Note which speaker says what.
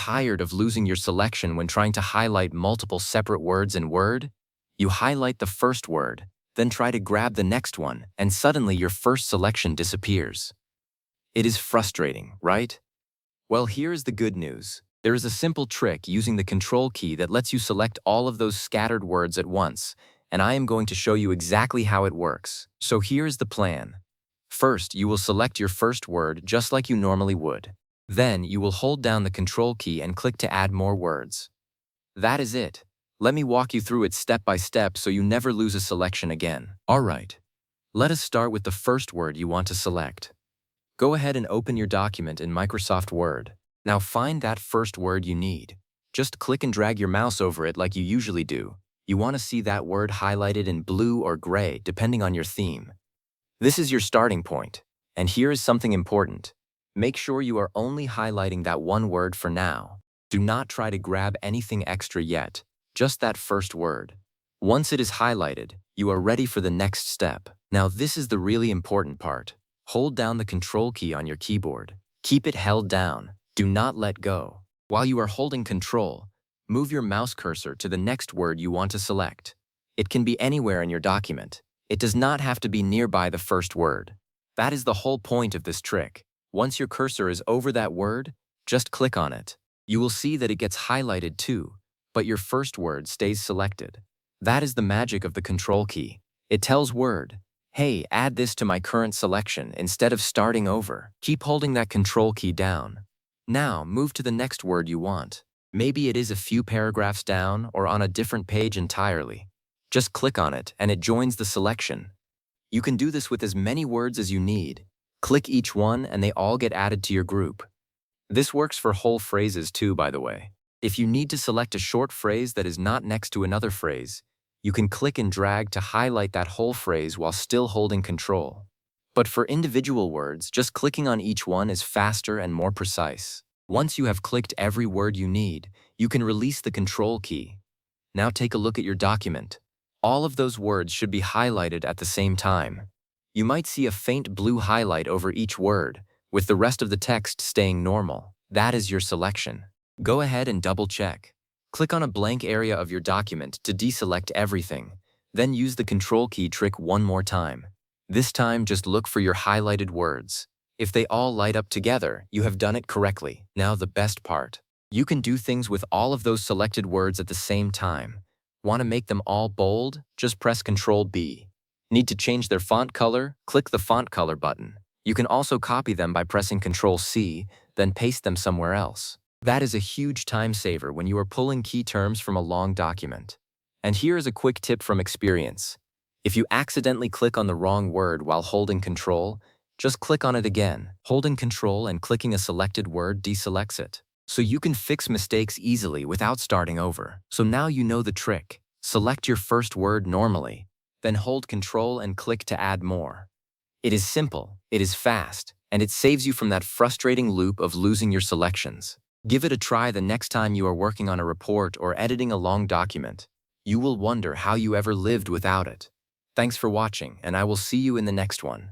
Speaker 1: tired of losing your selection when trying to highlight multiple separate words in Word? You highlight the first word, then try to grab the next one, and suddenly your first selection disappears. It is frustrating, right? Well, here's the good news. There is a simple trick using the Control key that lets you select all of those scattered words at once, and I am going to show you exactly how it works. So here's the plan. First, you will select your first word just like you normally would. Then, you will hold down the Control key and click to add more words. That is it. Let me walk you through it step by step so you never lose a selection again. Alright, let us start with the first word you want to select. Go ahead and open your document in Microsoft Word. Now find that first word you need. Just click and drag your mouse over it like you usually do. You want to see that word highlighted in blue or gray depending on your theme. This is your starting point. And here is something important. Make sure you are only highlighting that one word for now. Do not try to grab anything extra yet, just that first word. Once it is highlighted, you are ready for the next step. Now this is the really important part. Hold down the Control key on your keyboard. Keep it held down. Do not let go. While you are holding Control, move your mouse cursor to the next word you want to select. It can be anywhere in your document. It does not have to be nearby the first word. That is the whole point of this trick. Once your cursor is over that word, just click on it. You will see that it gets highlighted too, but your first word stays selected. That is the magic of the Control key. It tells Word, hey, add this to my current selection instead of starting over. Keep holding that Control key down. Now, move to the next word you want. Maybe it is a few paragraphs down or on a different page entirely. Just click on it and it joins the selection. You can do this with as many words as you need. Click each one and they all get added to your group. This works for whole phrases too, by the way. If you need to select a short phrase that is not next to another phrase, you can click and drag to highlight that whole phrase while still holding Control. But for individual words, just clicking on each one is faster and more precise. Once you have clicked every word you need, you can release the Control key. Now take a look at your document. All of those words should be highlighted at the same time. You might see a faint blue highlight over each word, with the rest of the text staying normal. That is your selection. Go ahead and double-check. Click on a blank area of your document to deselect everything. Then use the Control key trick one more time. This time, just look for your highlighted words. If they all light up together, you have done it correctly. Now the best part. You can do things with all of those selected words at the same time. Want to make them all bold? Just press Ctrl-B. Need to change their font color? Click the Font Color button. You can also copy them by pressing Ctrl-C, then paste them somewhere else. That is a huge time saver when you are pulling key terms from a long document. And here is a quick tip from experience. If you accidentally click on the wrong word while holding Control, just click on it again. Holding Control and clicking a selected word deselects it. So you can fix mistakes easily without starting over. So now you know the trick. Select your first word normally, then hold Control and click to add more. It is simple, it is fast, and it saves you from that frustrating loop of losing your selections. Give it a try the next time you are working on a report or editing a long document. You will wonder how you ever lived without it. Thanks for watching, and I will see you in the next one.